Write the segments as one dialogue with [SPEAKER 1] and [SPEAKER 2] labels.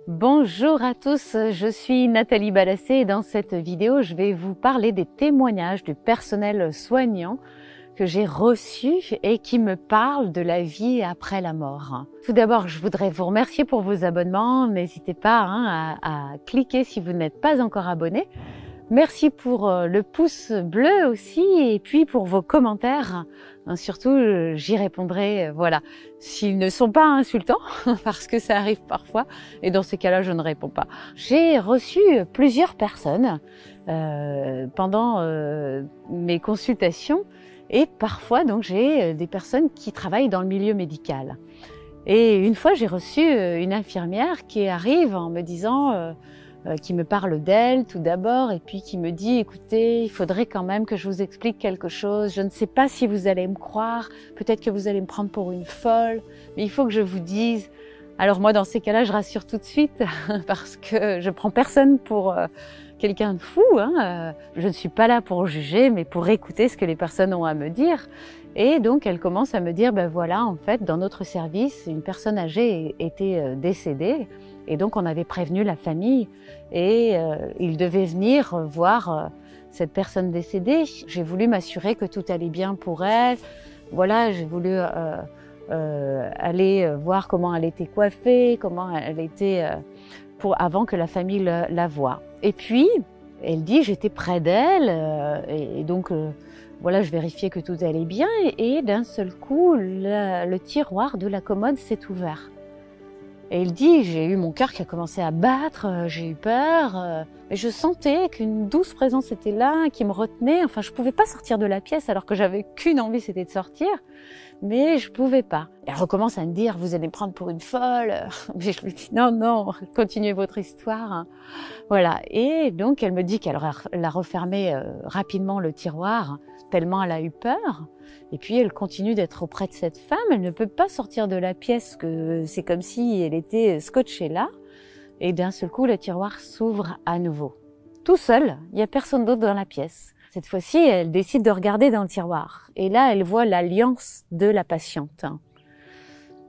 [SPEAKER 1] Bonjour à tous, je suis Nathalie Balassé et dans cette vidéo, je vais vous parler des témoignages du personnel soignant que j'ai reçus et qui me parlent de la vie après la mort. Tout d'abord, je voudrais vous remercier pour vos abonnements. N'hésitez pas à cliquer si vous n'êtes pas encore abonné. Merci pour le pouce bleu aussi et puis pour vos commentaires. Surtout, j'y répondrai, voilà, s'ils ne sont pas insultants, parce que ça arrive parfois, et dans ces cas-là, je ne réponds pas. J'ai reçu plusieurs personnes pendant mes consultations, et parfois, donc, j'ai des personnes qui travaillent dans le milieu médical. Et une fois, j'ai reçu une infirmière qui arrive en me disant... qui me parle d'elle tout d'abord et puis qui me dit « Écoutez, il faudrait quand même que je vous explique quelque chose. Je ne sais pas si vous allez me croire, peut-être que vous allez me prendre pour une folle, mais il faut que je vous dise. » Alors moi, dans ces cas-là, je rassure tout de suite parce que je prends personne pour quelqu'un de fou. Je ne suis pas là pour juger, mais pour écouter ce que les personnes ont à me dire. Et donc, elle commence à me dire, ben voilà, en fait, dans notre service, une personne âgée était décédée. Et donc, on avait prévenu la famille et ils devaient venir voir cette personne décédée. J'ai voulu m'assurer que tout allait bien pour elle. Voilà, j'ai voulu aller voir comment elle était coiffée, comment elle était avant que la famille la voie. Et puis, elle dit, j'étais près d'elle et donc... voilà, je vérifiais que tout allait bien et d'un seul coup, le tiroir de la commode s'est ouvert. Et il dit, j'ai eu mon cœur qui a commencé à battre, j'ai eu peur, mais je sentais qu'une douce présence était là, qui me retenait. Enfin, je pouvais pas sortir de la pièce alors que j'avais qu'une envie, c'était de sortir, mais je pouvais pas. Et elle recommence à me dire, vous allez me prendre pour une folle. Mais je lui dis, non, non, continuez votre histoire. Voilà. Et donc, elle me dit qu'elle a refermé rapidement le tiroir, tellement elle a eu peur. Et puis, elle continue d'être auprès de cette femme. Elle ne peut pas sortir de la pièce, que c'est comme si elle était scotchée là. Et d'un seul coup, le tiroir s'ouvre à nouveau. Tout seul, il n'y a personne d'autre dans la pièce. Cette fois-ci, elle décide de regarder dans le tiroir. Et là, elle voit l'alliance de la patiente.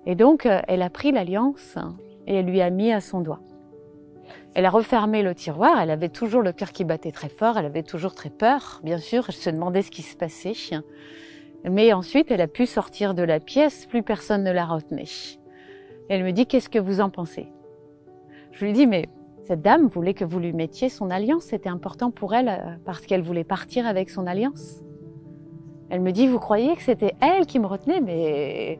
[SPEAKER 1] Et donc, elle a pris l'alliance et elle lui a mis à son doigt. Elle a refermé le tiroir, elle avait toujours le cœur qui battait très fort, elle avait toujours très peur, bien sûr, elle se demandait ce qui se passait. Mais ensuite, elle a pu sortir de la pièce, plus personne ne la retenait. Elle me dit, qu'est-ce que vous en pensez? Je lui dis, mais cette dame voulait que vous lui mettiez son alliance, c'était important pour elle parce qu'elle voulait partir avec son alliance. Elle me dit, vous croyez que c'était elle qui me retenait? Mais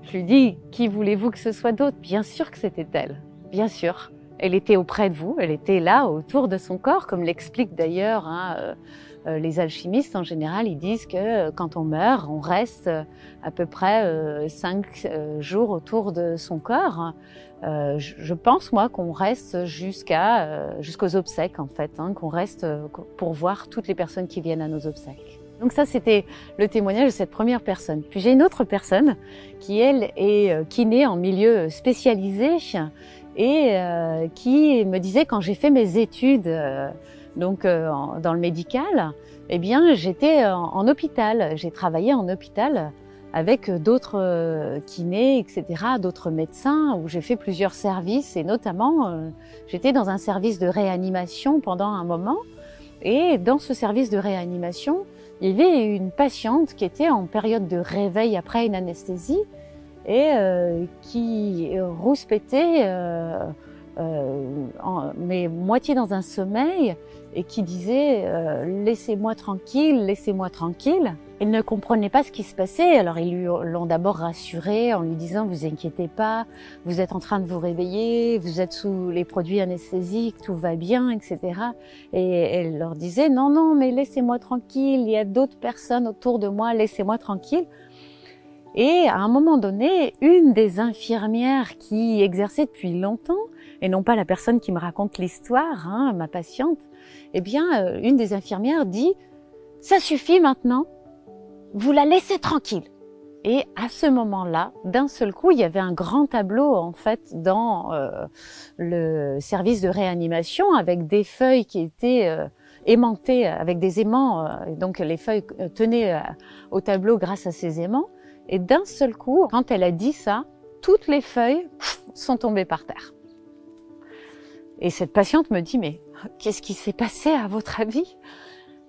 [SPEAKER 1] je lui dis, qui voulez-vous que ce soit d'autre? Bien sûr que c'était elle, bien sûr. Elle était auprès de vous, elle était là, autour de son corps, comme l'expliquent d'ailleurs les alchimistes en général. Ils disent que quand on meurt, on reste à peu près 5 jours autour de son corps. Je pense, moi, qu'on reste jusqu'aux obsèques, en fait, qu'on reste pour voir toutes les personnes qui viennent à nos obsèques. Donc ça, c'était le témoignage de cette première personne. Puis j'ai une autre personne qui, elle, est kiné en milieu spécialisé et qui me disait, quand j'ai fait mes études dans le médical, eh bien, j'étais en hôpital. J'ai travaillé en hôpital avec d'autres kinés, etc., d'autres médecins, où j'ai fait plusieurs services. Et notamment, j'étais dans un service de réanimation pendant un moment. Et dans ce service de réanimation, il y avait une patiente qui était en période de réveil après une anesthésie et qui rouspétait, mais moitié dans un sommeil, et qui disait laissez-moi tranquille, laissez-moi tranquille. Elle ne comprenait pas ce qui se passait, alors ils l'ont d'abord rassurée en lui disant vous inquiétez pas, vous êtes en train de vous réveiller, vous êtes sous les produits anesthésiques, tout va bien, etc. Et elle leur disait non, non, mais laissez-moi tranquille, il y a d'autres personnes autour de moi, laissez-moi tranquille. Et à un moment donné, une des infirmières qui exerçait depuis longtemps, et non pas la personne qui me raconte l'histoire, ma patiente, eh bien, une des infirmières dit « Ça suffit maintenant, vous la laissez tranquille ». Et à ce moment-là, d'un seul coup, il y avait un grand tableau en fait dans le service de réanimation avec des feuilles qui étaient aimantées avec des aimants. Donc les feuilles tenaient au tableau grâce à ces aimants. Et d'un seul coup, quand elle a dit ça, toutes les feuilles sont tombées par terre. Et cette patiente me dit, mais qu'est-ce qui s'est passé à votre avis?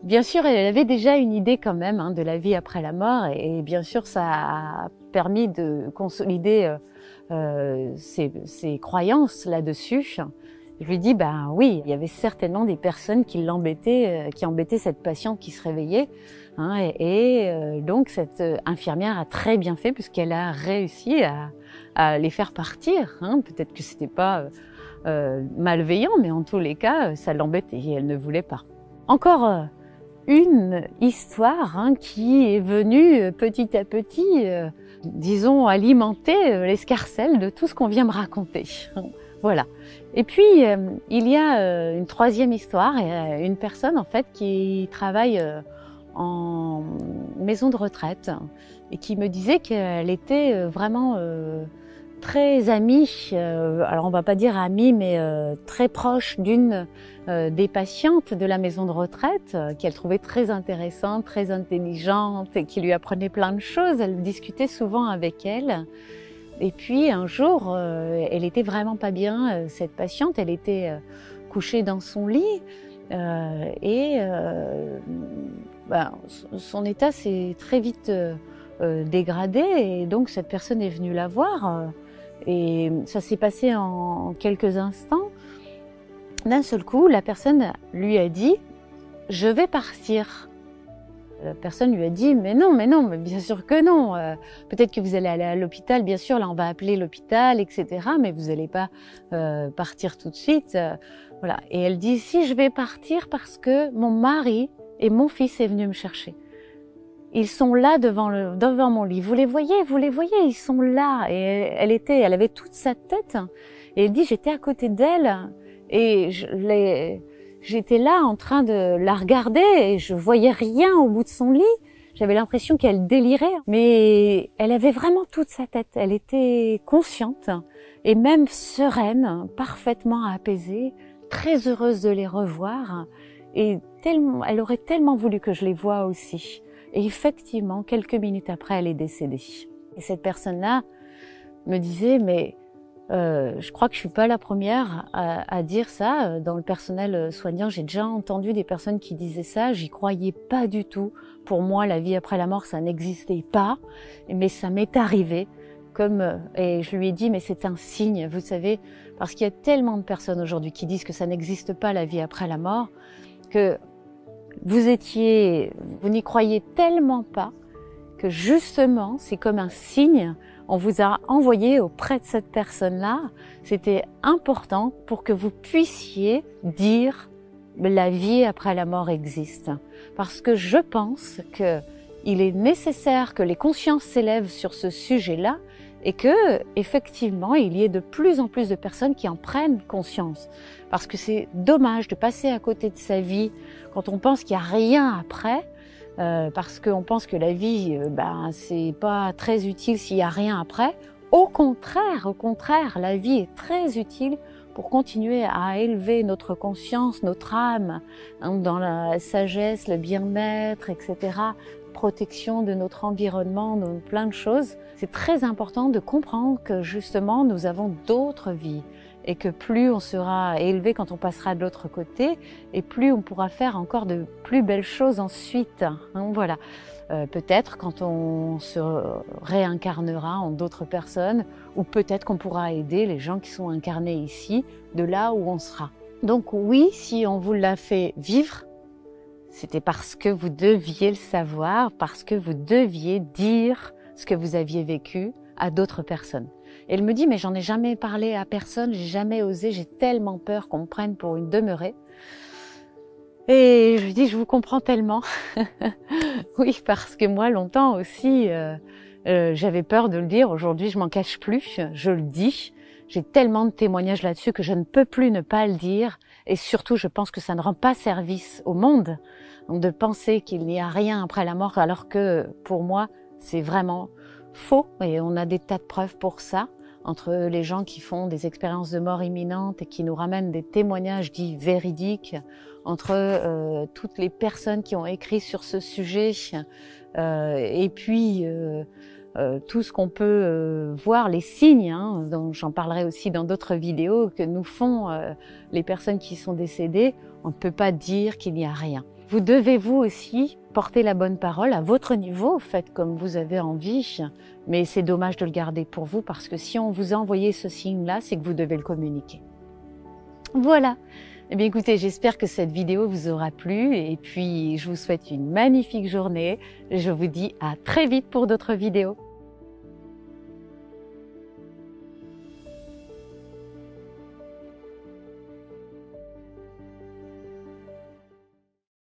[SPEAKER 1] Bien sûr, elle avait déjà une idée quand même de la vie après la mort et bien sûr, ça a permis de consolider ses croyances là-dessus. Je lui dis, ben oui, il y avait certainement des personnes qui l'embêtaient, qui embêtaient cette patiente qui se réveillait. Donc cette infirmière a très bien fait puisqu'elle a réussi à les faire partir. Peut-être que c'était pas malveillant, mais en tous les cas, ça l'embêtait et elle ne voulait pas. Encore une histoire qui est venue petit à petit, disons, alimenter l'escarcelle de tout ce qu'on vient me raconter. Voilà. Et puis, il y a une troisième histoire, une personne en fait qui travaille en maison de retraite et qui me disait qu'elle était vraiment très amie, alors on va pas dire amie, mais très proche d'une des patientes de la maison de retraite, qu'elle trouvait très intéressante, très intelligente et qui lui apprenait plein de choses. Elle discutait souvent avec elle. Et puis un jour, elle était vraiment pas bien, cette patiente, elle était couchée dans son lit son état s'est très vite dégradé et donc cette personne est venue la voir et ça s'est passé en quelques instants. D'un seul coup, la personne lui a dit « Je vais partir ». La personne lui a dit « mais non, mais bien sûr que non. Peut-être que vous allez aller à l'hôpital, bien sûr, là on va appeler l'hôpital, etc. Mais vous n'allez pas partir tout de suite. » Voilà. Et elle dit « Si, je vais partir parce que mon mari et mon fils est venu me chercher. Ils sont là devant mon lit. Vous les voyez, ils sont là. » Et elle avait toute sa tête. Et elle dit « J'étais à côté d'elle et j'étais là en train de la regarder et je voyais rien au bout de son lit. J'avais l'impression qu'elle délirait, mais elle avait vraiment toute sa tête. Elle était consciente et même sereine, parfaitement apaisée, très heureuse de les revoir. Et elle aurait tellement voulu que je les voie aussi. Et effectivement, quelques minutes après, elle est décédée. Et cette personne-là me disait, mais je crois que je suis pas la première à dire ça. Dans le personnel soignant, j'ai déjà entendu des personnes qui disaient ça. J'y croyais pas du tout. Pour moi, la vie après la mort, ça n'existait pas. Mais ça m'est arrivé. Et je lui ai dit, mais c'est un signe, vous savez, parce qu'il y a tellement de personnes aujourd'hui qui disent que ça n'existe pas la vie après la mort, que vous n'y croyez tellement pas que justement, c'est comme un signe. On vous a envoyé auprès de cette personne-là. C'était important pour que vous puissiez dire la vie après la mort existe. Parce que je pense qu'il est nécessaire que les consciences s'élèvent sur ce sujet-là et que, effectivement, il y ait de plus en plus de personnes qui en prennent conscience. Parce que c'est dommage de passer à côté de sa vie quand on pense qu'il n'y a rien après, parce qu'on pense que la vie, c'est pas très utile s'il n'y a rien après. Au contraire, la vie est très utile pour continuer à élever notre conscience, notre âme, dans la sagesse, le bien-être, etc., protection de notre environnement, de plein de choses. C'est très important de comprendre que justement, nous avons d'autres vies et que plus on sera élevé quand on passera de l'autre côté et plus on pourra faire encore de plus belles choses ensuite. Voilà. Peut-être quand on se réincarnera en d'autres personnes ou peut-être qu'on pourra aider les gens qui sont incarnés ici de là où on sera. Donc oui, si on vous l'a fait vivre, c'était parce que vous deviez le savoir, parce que vous deviez dire ce que vous aviez vécu à d'autres personnes. Et elle me dit, mais j'en ai jamais parlé à personne, j'ai jamais osé, j'ai tellement peur qu'on me prenne pour une demeurée. Et je lui dis, je vous comprends tellement. Oui, parce que moi, longtemps aussi, j'avais peur de le dire. Aujourd'hui, je m'en cache plus, je le dis. J'ai tellement de témoignages là-dessus que je ne peux plus ne pas le dire. Et surtout, je pense que ça ne rend pas service au monde de penser qu'il n'y a rien après la mort, alors que pour moi, c'est vraiment faux. Et on a des tas de preuves pour ça, entre les gens qui font des expériences de mort imminente et qui nous ramènent des témoignages dits véridiques, entre toutes les personnes qui ont écrit sur ce sujet, et puis tout ce qu'on peut voir, les signes, hein, dont j'en parlerai aussi dans d'autres vidéos, que nous font les personnes qui sont décédées, on ne peut pas dire qu'il n'y a rien. Vous devez vous aussi porter la bonne parole à votre niveau, faites comme vous avez envie, mais c'est dommage de le garder pour vous parce que si on vous a envoyé ce signe-là, c'est que vous devez le communiquer. Voilà. Eh bien écoutez, j'espère que cette vidéo vous aura plu et puis je vous souhaite une magnifique journée. Je vous dis à très vite pour d'autres vidéos.